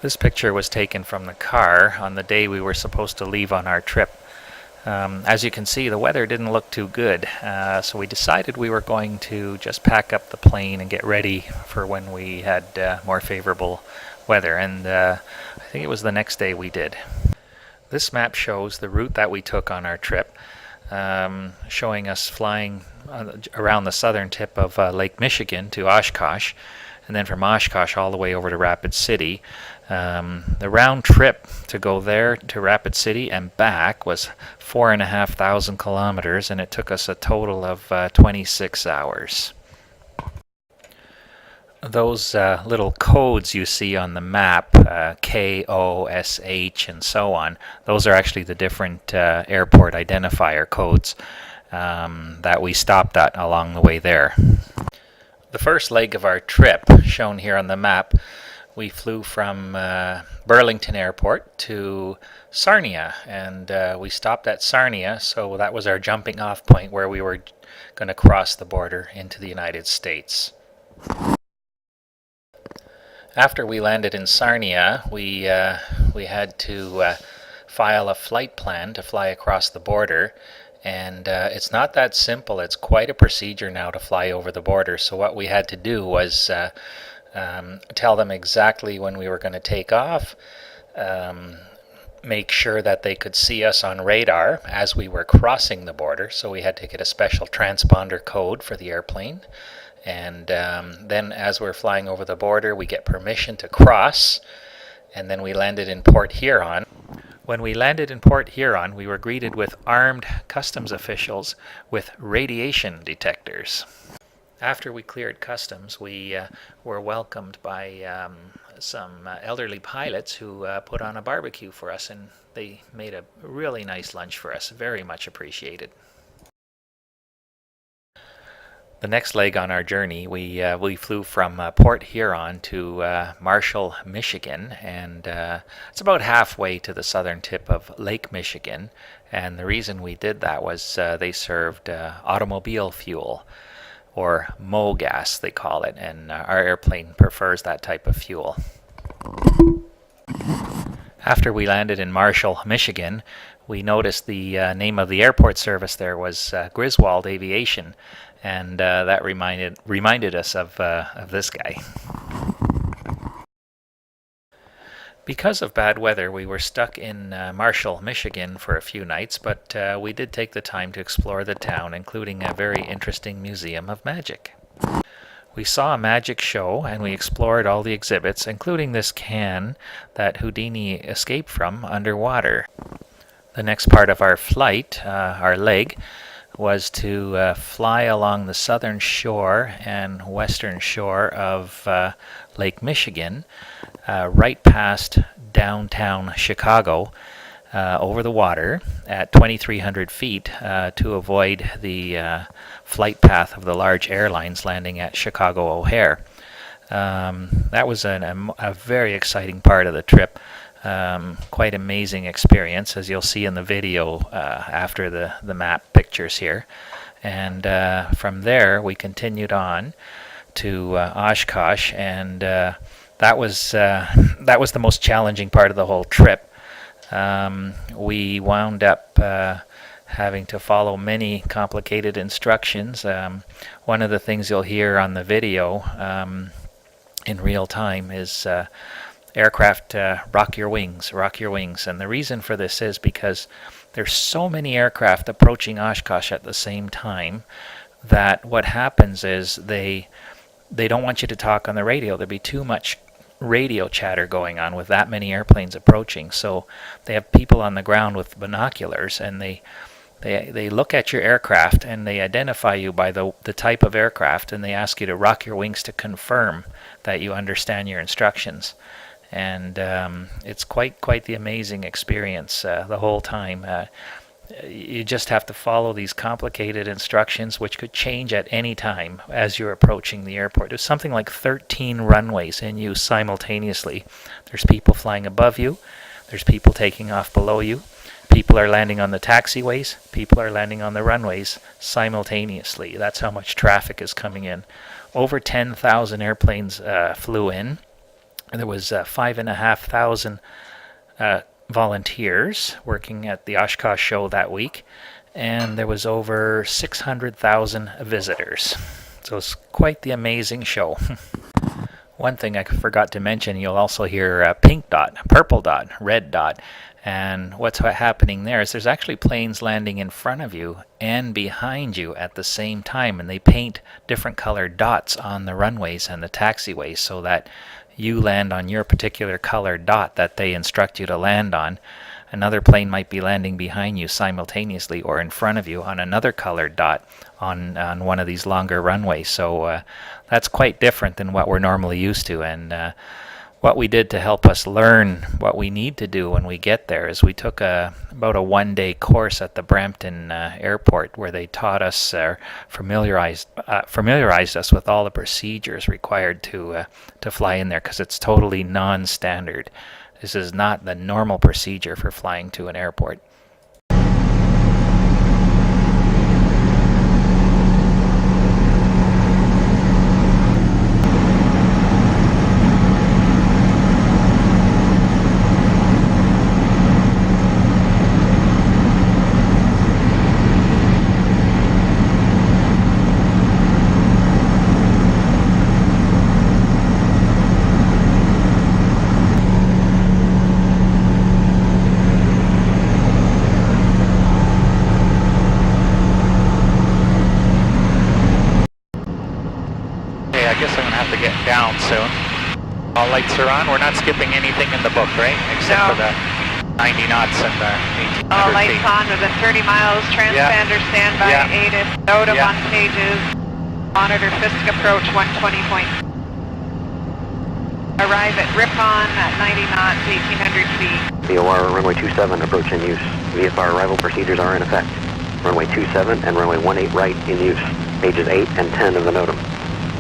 This picture was taken from the car on the day we were supposed to leave on our trip. As you can see, the weather didn't look too good, so we decided we were going to just pack up the plane and get ready for when we had more favorable weather, and I think it was the next day we did. This map shows the route that we took on our trip, showing us flying around the southern tip of Lake Michigan to Oshkosh, and then from Oshkosh all the way over to Rapid City. The round trip to go there to Rapid City and back was 4,500 kilometers, and it took us a total of 26 hours. Those little codes you see on the map, K, O, S, H, and so on, those are actually the different airport identifier codes that we stopped at along the way there. The first leg of our trip, shown here on the map, we flew from Burlington Airport to Sarnia, and we stopped at Sarnia, so that was our jumping off point where we were going to cross the border into the United States. After we landed in Sarnia, we had to file a flight plan to fly across the border, and it's not that simple. It's quite a procedure now to fly over the border. So what we had to do was tell them exactly when we were going to take off, make sure that they could see us on radar as we were crossing the border. So we had to get a special transponder code for the airplane. And then as we're flying over the border, we get permission to cross, and then we landed in Port Huron. When we landed in Port Huron, we were greeted with armed customs officials with radiation detectors. After we cleared customs, we were welcomed by some elderly pilots who put on a barbecue for us, and they made a really nice lunch for us, very much appreciated. The next leg on our journey, we flew from Port Huron to Marshall, Michigan, and it's about halfway to the southern tip of Lake Michigan. And the reason we did that was they served automobile fuel, or MO gas they call it, and our airplane prefers that type of fuel. After we landed in Marshall, Michigan, we noticed the name of the airport service there was Griswold Aviation, and that reminded us of this guy. Because of bad weather, we were stuck in Marshall, Michigan for a few nights, but we did take the time to explore the town, including a very interesting museum of magic. We saw a magic show, and we explored all the exhibits, including this can that Houdini escaped from underwater. The next part of our flight, our leg, was to fly along the southern shore and western shore of Lake Michigan, right past downtown Chicago, over the water at 2,300 feet to avoid the flight path of the large airlines landing at Chicago O'Hare. That was a very exciting part of the trip. Quite amazing experience, as you'll see in the video after the map pictures here. And from there we continued on to Oshkosh, and that was the most challenging part of the whole trip. We wound up having to follow many complicated instructions. One of the things you'll hear on the video in real time is aircraft, rock your wings, and the reason for this is because there's so many aircraft approaching Oshkosh at the same time that what happens is they don't want you to talk on the radio. There'd be too much radio chatter going on with that many airplanes approaching, so they have people on the ground with binoculars, and they look at your aircraft and they identify you by the type of aircraft, and they ask you to rock your wings to confirm that you understand your instructions. And it's quite the amazing experience the whole time. You just have to follow these complicated instructions, which could change at any time as you're approaching the airport. There's something like 13 runways in use simultaneously. There's people flying above you, there's people taking off below you, people are landing on the taxiways, people are landing on the runways simultaneously. That's how much traffic is coming in. Over 10,000 airplanes flew in. There was 5,500 volunteers working at the Oshkosh show that week, and there was over 600,000 visitors. So it's quite the amazing show. One thing I forgot to mention, you'll also hear pink dot, purple dot, red dot. And what's happening there is there's actually planes landing in front of you and behind you at the same time, and they paint different colored dots on the runways and the taxiways so that you land on your particular colored dot that they instruct you to land on. Another plane might be landing behind you simultaneously or in front of you on another colored dot on one of these longer runways. So that's quite different than what we're normally used to. And what we did to help us learn what we need to do when we get there is we took about a one-day course at the Brampton airport where they taught us, familiarized us with all the procedures required to fly in there, because it's totally non-standard. This is not the normal procedure for flying to an airport. I guess I'm going to have to get down soon. All lights are on. We're not skipping anything in the book, right? Except for the 90 knots and the 1800 All lights feet. on within 30 miles. Transponder standby. ATIS. NOTAM on pages. Monitor Fisk approach 120 point. Arrive at Ripon at 90 knots, 1800 feet. VOR runway 27 approach in use. VFR arrival procedures are in effect. Runway 27 and runway 18 right in use. Pages 8 and 10 of the NOTAM.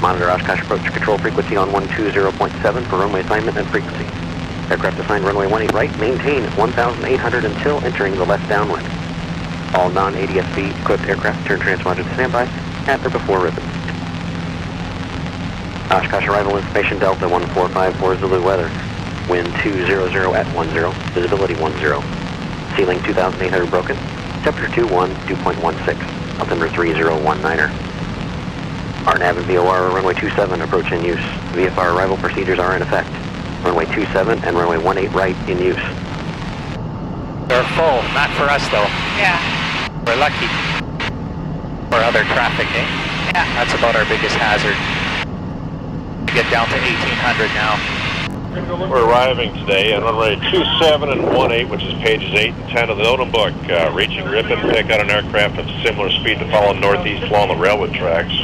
Monitor Oshkosh approach control frequency on 120.7 for runway assignment and frequency. Aircraft assigned runway 18 right, maintain 1,800 until entering the left downwind. All non-ADS-B equipped aircraft turn transponder to standby at or before ribbon. Oshkosh arrival information Delta 1454 Zulu weather. Wind 200 at 10, visibility 10. Ceiling 2,800 broken. Temperature 21, 2.16. Altimeter 3019er. RNAV and VOR runway 27 approach in use. VFR arrival procedures are in effect. Runway 27 and runway 18 right in use. They're full, not for us though. Yeah. We're lucky. For other traffic, eh? Yeah. That's about our biggest hazard. We get down to 1800 now. We're arriving today on runway 27 and 18, which is pages 8 and 10 of the NOTAM book. Reaching Ripon, pick out an aircraft of similar speed to follow northeast along the railroad tracks.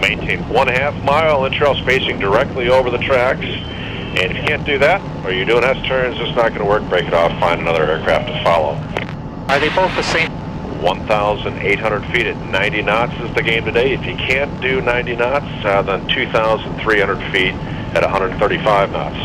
Maintain 1/2 mile intrail spacing directly over the tracks. And if you can't do that, or you're doing S-turns, it's not going to work. Break it off, find another aircraft to follow. Are they both the same? 1,800 feet at 90 knots is the game today. If you can't do 90 knots, then 2,300 feet at 135 knots.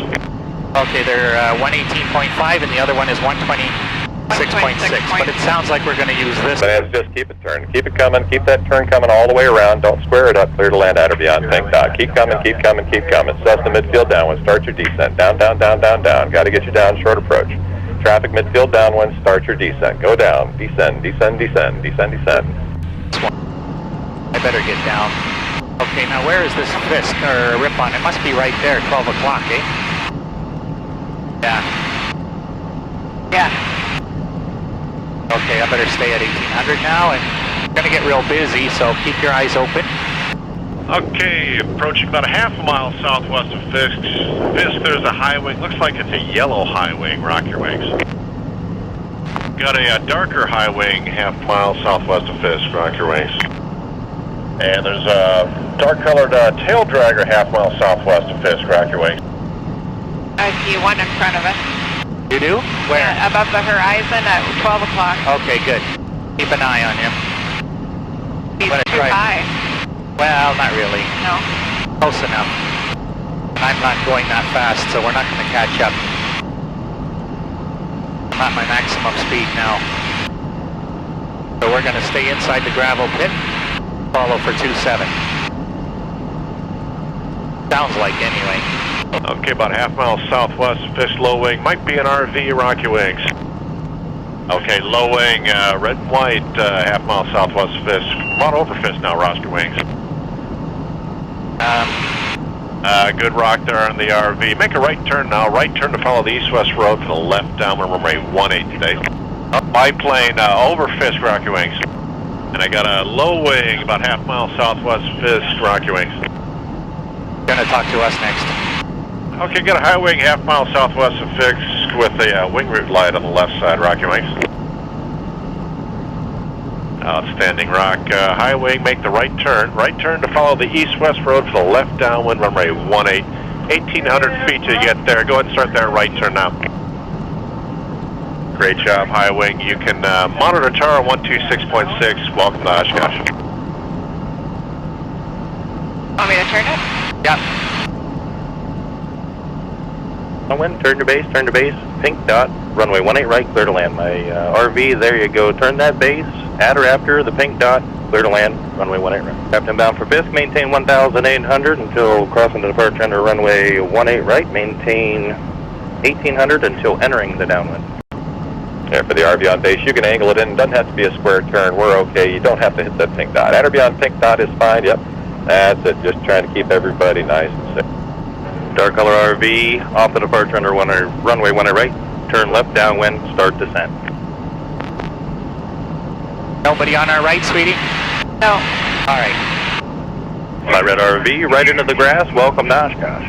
Okay, they're 118.5 and the other one is 126.6. But it sounds like we're going to use this. But just keep it turned. Keep it coming. Keep that turn coming all the way around. Don't square it up. Clear to land at or beyond pink dot. Keep coming, keep coming, keep coming. Cessna midfield downwind. Start your descent. Down, down, down, down, down. Got to get you down. Short approach. Traffic midfield downwind. Start your descent. Go down. Descend, descend, descend, descend, descend. I better get down. Okay, now where is this Fisk or Ripon? It must be right there, 12 o'clock, eh? Yeah. Yeah. Okay, I better stay at 1800 now, and I'm going to get real busy, so keep your eyes open. Okay, approaching about a 1/2 mile southwest of Fisk. Fisk, there's a high wing. Looks like it's a yellow high wing. Rock your wings. Got a darker high wing 1/2 mile southwest of Fisk. Rock your wings. And there's a dark colored tail dragger 1/2 mile southwest of Fisk. Rock your wings. I see one in front of us. You do? Where? Yeah, above the horizon at 12 o'clock. Okay, good. Keep an eye on him. He's Wanna too try- high. Well, not really. No. Close enough. I'm not going that fast, so we're not going to catch up. I'm at my maximum speed now. So we're going to stay inside the gravel pit, follow for 27. Sounds like anyway. Okay, about half mile southwest, fish low wing, might be an RV, rocky wings. Okay, low wing, red and white, half mile southwest fish. About over fish now, rocky wings. Good rock there on the RV. Make a right turn now, right turn to follow the east-west road to the left downwind runway 18 today. Biplane, over fish, rocky wings. And I got a low wing, about half mile southwest fish, rocky wings. Gonna talk to us next. Okay, got a high wing, half mile southwest of Fix with a wing route light on the left side, rocky wings. Outstanding rock. High wing, make the right turn to follow the east-west road for the left downwind runway 18. 1,800 feet to get there. Go ahead and start that right turn now. Great job, high wing. You can monitor tower 126.6. Welcome to Oshkosh. Want me to turn it? Yeah. Downwind, turn to base, pink dot, runway 18 right, clear to land. My RV, there you go, turn that base, at or after the pink dot, clear to land, runway 18 right. Captain bound for Fisk, maintain 1,800 until crossing the departure under runway 18 right, maintain 1,800 until entering the downwind. There for the RV on base, you can angle it in, it doesn't have to be a square turn, we're okay, you don't have to hit that pink dot. At or beyond pink dot is fine, yep, that's it, just trying to keep everybody nice and safe. Dark color RV, off the departure under runway 18 right, turn left downwind, start descent. Nobody on our right, sweetie? No. All right. My red RV, right into the grass, welcome to Oshkosh.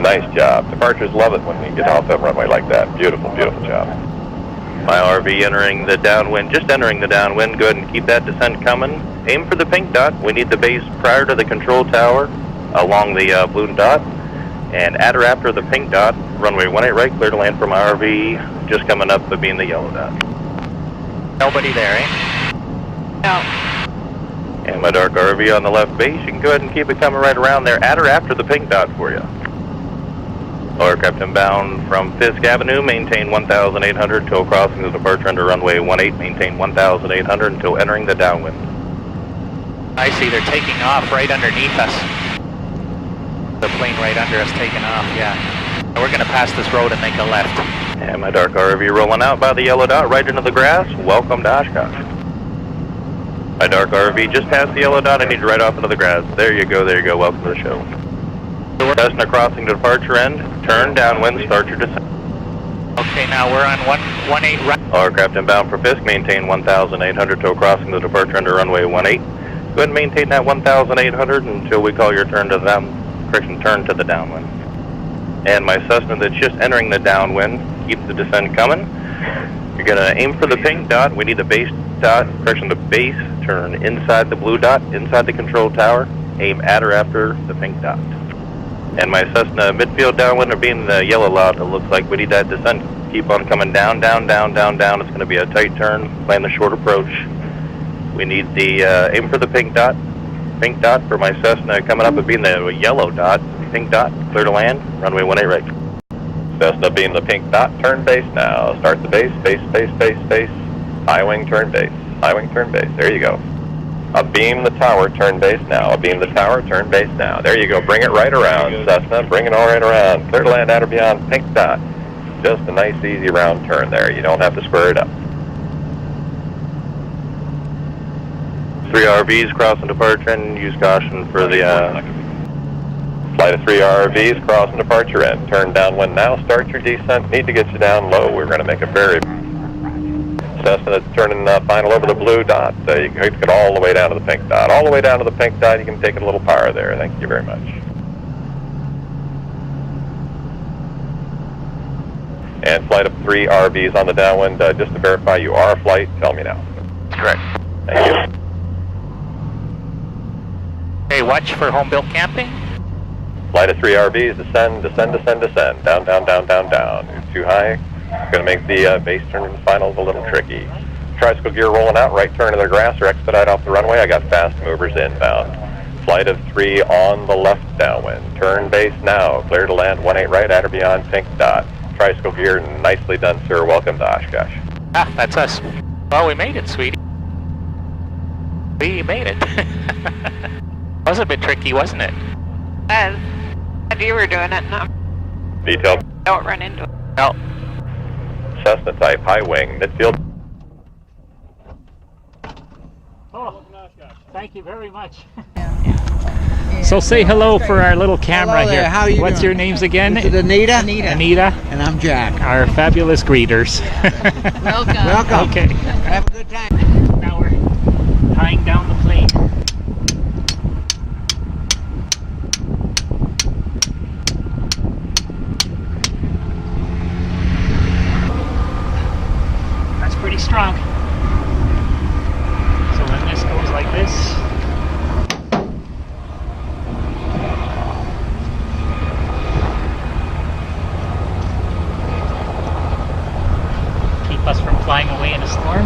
Nice job. Departures love it when we get off that runway like that. Beautiful, beautiful job. My RV entering the downwind, just entering the downwind, go ahead and keep that descent coming. Aim for the pink dot, we need the base prior to the control tower, along the blue dot, and at or after the pink dot, runway 18 right, clear to land from our RV, just coming up but being the yellow dot. Nobody there, eh? No. And my dark RV on the left base, you can go ahead and keep it coming right around there, at or after the pink dot for you. Aircraft inbound from Fisk Avenue, maintain 1,800 until crossing the departure under runway 18, maintain 1,800 until entering the downwind. I see, they're taking off right underneath us. The plane right under us taking off, yeah. And we're going to pass this road and make a left. And my dark RV rolling out by the yellow dot right into the grass. Welcome to Oshkosh. My dark RV just past the yellow dot. I need you right off into the grass. There you go, there you go. Welcome to the show. Cessna crossing to departure end. Turn downwind, start your descent. Okay, now we're on 18 right. Aircraft inbound for Fisk, maintain 1,800 till crossing the departure under runway 18. Go ahead and maintain that 1,800 until we call your turn to turn to the downwind. And my Cessna that's just entering the downwind, keep the descent coming. You're gonna aim for the pink dot. We need the base dot, the base, turn inside the blue dot, inside the control tower, aim at or after the pink dot. And my Cessna midfield downwind are being the yellow dot. It looks like we need that descent. Keep on coming down, down, down, down, down. It's gonna be a tight turn, plan the short approach. We need the, aim for the pink dot Pink dot for my Cessna coming up and being the yellow dot. Pink dot, clear to land, runway 18 right. Cessna being the pink dot, turn base now. Start the base, base, base, base, base. High wing, turn base. High wing, turn base. There you go. Abeam the tower, turn base now. Abeam the tower, turn base now. There you go. Bring it right around, Cessna. Bring it all right around. Clear to land at or beyond pink dot. Just a nice, easy round turn there. You don't have to square it up. 3 RVs crossing departure and use caution for the flight of 3 RVs crossing departure end. Turn downwind now, start your descent. Need to get you down low. We're going to make a very Cessna that's turning final over the blue dot. You can get all the way down to the pink dot. All the way down to the pink dot. You can take it a little power there. Thank you very much. And flight of 3 RVs on the downwind. Just to verify you are a flight, tell me now. Correct. Thank you. Okay, watch for home built camping. Flight of 3 RVs, descend, descend, descend, descend. Down, down, down, down, down. It's too high. Going to make the base turn in the finals a little tricky. Tricycle gear rolling out, right turn to the grass or expedite off the runway. I got fast movers inbound. Flight of 3 on the left downwind. Turn base now. Clear to land 18 right at or beyond pink dot. Tricycle gear, nicely done, sir. Welcome to Oshkosh. Ah, that's us. Well, we made it, sweetie. We made it. Was a bit tricky, wasn't it? As you were doing it, no, Detail. don't run into it. Out. Cessna type, high wing, midfield. Oh, thank you very much. So say hello for our little camera Hello there. here. How are you What's doing? your names again? This is Anita. Anita. And I'm Jack. Our fabulous greeters. Welcome. Okay. Have a good time. Now we're tying down the plane. That's pretty strong. So when this goes like this, keep us from flying away in a storm.